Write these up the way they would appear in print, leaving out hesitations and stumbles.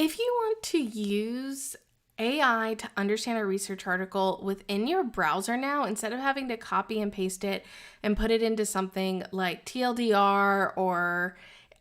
If you want to use AI to understand a research article within your browser now, instead of having to copy and paste it and put it into something like TLDR or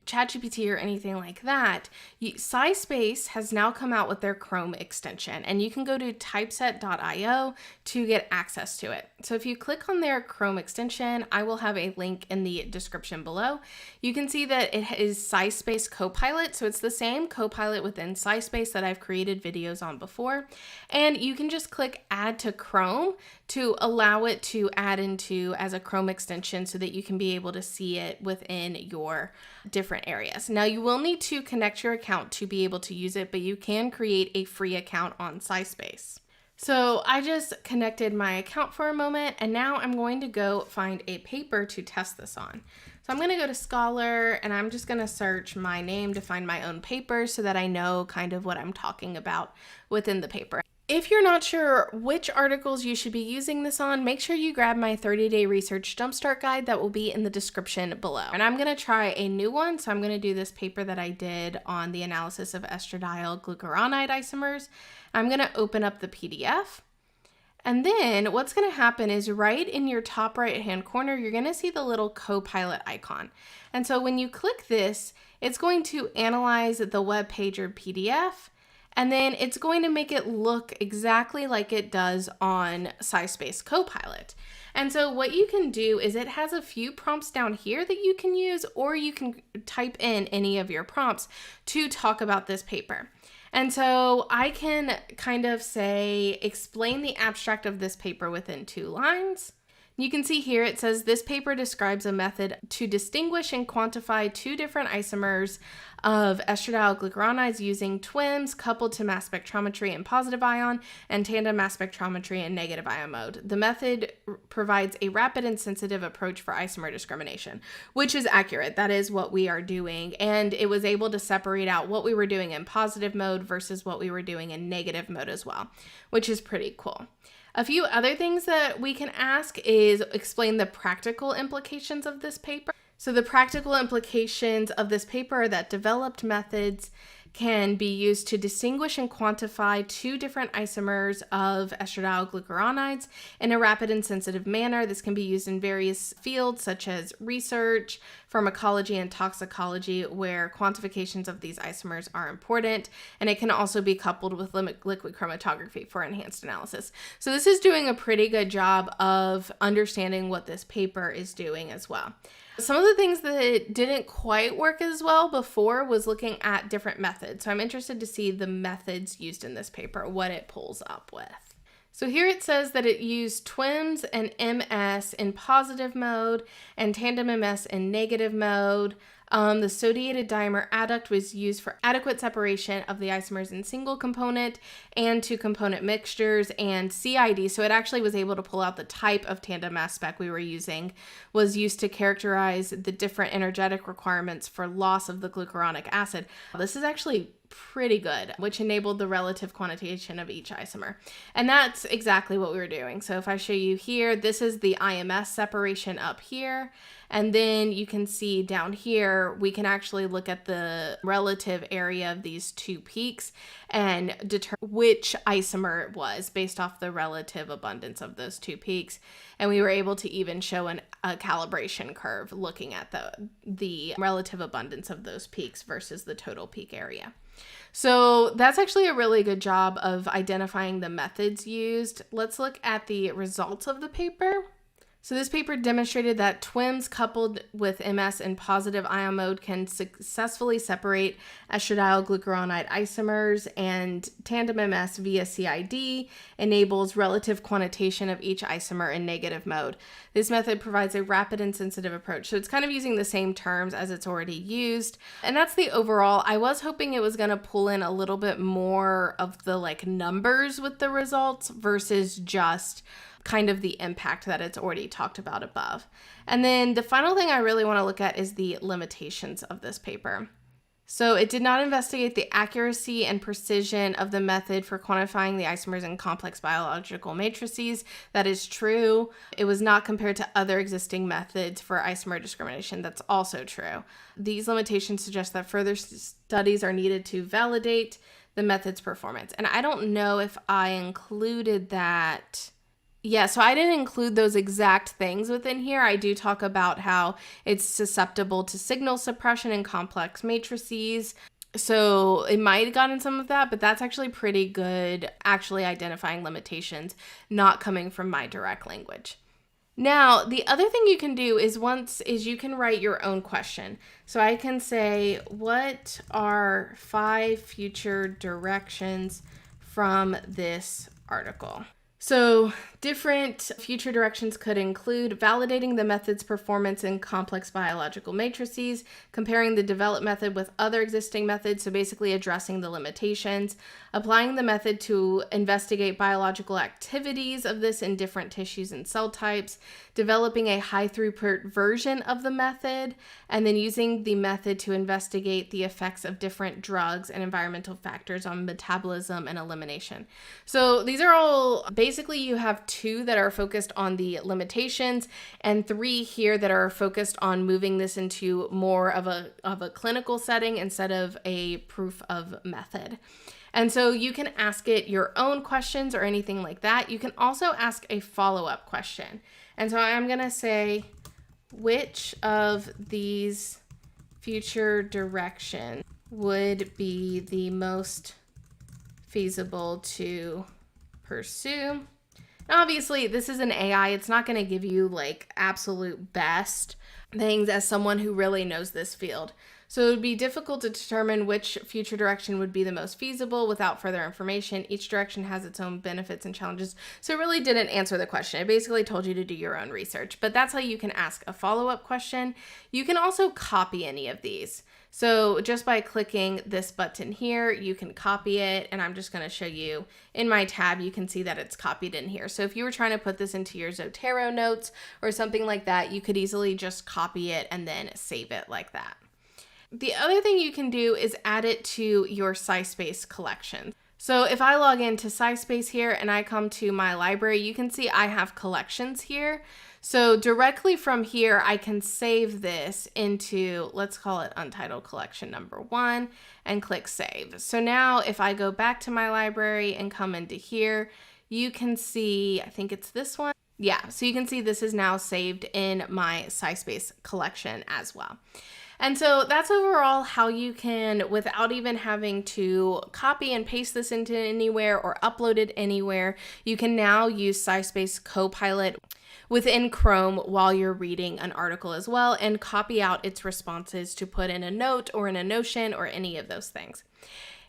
ChatGPT or anything like that, SciSpace has now come out with their Chrome extension, and you can go to typeset.io to get access to it. So if you click on their Chrome extension, I will have a link in the description below. You can see that it is SciSpace CoPilot, so it's the same Copilot within SciSpace that I've created videos on before, and you can just click Add to Chrome to allow it to add into as a Chrome extension so that you can be able to see it within your different areas. Now, you will need to connect your account to be able to use it, but you can create a free account on SciSpace. So I just connected my account for a moment, and now I'm going to go find a paper to test this on. So I'm going to go to Scholar, and I'm just going to search my name to find my own paper so that I know kind of what I'm talking about within the paper. If you're not sure which articles you should be using this on, make sure you grab my 30-day research jumpstart guide that will be in the description below. And I'm going to try a new one, so I'm going to do this paper that I did on the analysis of estradiol glucuronide isomers. I'm going to open up the PDF. And then what's going to happen is right in your top right-hand corner, you're going to see the little Copilot icon. And so when you click this, it's going to analyze the web page or PDF, and then it's going to make it look exactly like it does on SciSpace CoPilot. And so what you can do is it has a few prompts down here that you can use, or you can type in any of your prompts to talk about this paper. And so I can kind of say, explain the abstract of this paper within 2 lines. You can see here it says this paper describes a method to distinguish and quantify 2 different isomers of estradiol glucuronides using TWIMs coupled to mass spectrometry in positive ion and tandem mass spectrometry in negative ion mode. The method provides a rapid and sensitive approach for isomer discrimination, which is accurate. That is what we are doing. And it was able to separate out what we were doing in positive mode versus what we were doing in negative mode as well, which is pretty cool. A few other things that we can ask is explain the practical implications of this paper. So the practical implications of this paper are that developed methods can be used to distinguish and quantify 2 different isomers of estradiol glucuronides in a rapid and sensitive manner. This can be used in various fields such as research, pharmacology, and toxicology, where quantifications of these isomers are important, and it can also be coupled with liquid chromatography for enhanced analysis. So this is doing a pretty good job of understanding what this paper is doing as well. Some of the things that didn't quite work as well before was looking at different methods. So I'm interested to see the methods used in this paper, what it pulls up with. So here it says that it used TWIMs and MS in positive mode and tandem MS in negative mode. The sodiated dimer adduct was used for adequate separation of the isomers in single component and 2 component mixtures, and CID, so it actually was able to pull out the type of tandem mass spec we were using, was used to characterize the different energetic requirements for loss of the glucuronic acid. This is actually pretty good, which enabled the relative quantitation of each isomer. And that's exactly what we were doing. So if I show you here, this is the IMS separation up here. And then you can see down here, we can actually look at the relative area of these 2 peaks and determine which isomer it was based off the relative abundance of those 2 peaks. And we were able to even show a calibration curve looking at the relative abundance of those peaks versus the total peak area. So that's actually a really good job of identifying the methods used. Let's look at the results of the paper. So this paper demonstrated that TWIMs coupled with MS in positive ion mode can successfully separate estradiol glucuronide isomers, and tandem MS via CID enables relative quantitation of each isomer in negative mode. This method provides a rapid and sensitive approach. So it's kind of using the same terms as it's already used. And that's the overall. I was hoping it was going to pull in a little bit more of the numbers with the results versus just kind of the impact that it's already talked about above. And then the final thing I really want to look at is the limitations of this paper. So it did not investigate the accuracy and precision of the method for quantifying the isomers in complex biological matrices. That is true. It was not compared to other existing methods for isomer discrimination. That's also true. These limitations suggest that further studies are needed to validate the method's performance. And I don't know if I included that. Yeah, so I didn't include those exact things within here. I do talk about how it's susceptible to signal suppression in complex matrices. So it might have gotten some of that, but that's actually pretty good, actually identifying limitations, not coming from my direct language. Now, the other thing you can do is you can write your own question. So I can say, what are 5 future directions from this article? So different future directions could include validating the method's performance in complex biological matrices, comparing the developed method with other existing methods, so basically addressing the limitations, applying the method to investigate biological activities of this in different tissues and cell types, developing a high throughput version of the method, and then using the method to investigate the effects of different drugs and environmental factors on metabolism and elimination. So these are all basically, you have 2 that are focused on the limitations and 3 here that are focused on moving this into more of a clinical setting instead of a proof of method. And so you can ask it your own questions or anything like that. You can also ask a follow-up question. And so I'm going to say, which of these future directions would be the most feasible to pursue? Now, obviously, this is an AI. It's not going to give you like absolute best things as someone who really knows this field. So it would be difficult to determine which future direction would be the most feasible without further information. Each direction has its own benefits and challenges. So it really didn't answer the question. It basically told you to do your own research. But that's how you can ask a follow-up question. You can also copy any of these. So just by clicking this button here, you can copy it. And I'm just going to show you in my tab, you can see that it's copied in here. So if you were trying to put this into your Zotero notes or something like that, you could easily just copy it and then save it like that. The other thing you can do is add it to your SciSpace collection. So if I log into SciSpace here and I come to my library, you can see I have collections here. So directly from here, I can save this into, let's call it Untitled Collection number 1 and click Save. So now if I go back to my library and come into here, you can see, I think it's this one. Yeah, so you can see this is now saved in my SciSpace collection as well. And so that's overall how you can, without even having to copy and paste this into anywhere or upload it anywhere, you can now use SciSpace CoPilot within Chrome while you're reading an article as well and copy out its responses to put in a note or in a Notion or any of those things.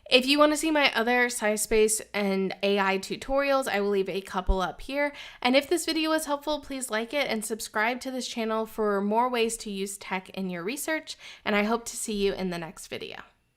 If you want to see my other SciSpace and AI tutorials, I will leave a couple up here. And if this video was helpful, please like it and subscribe to this channel for more ways to use tech in your research. And I hope to see you in the next video.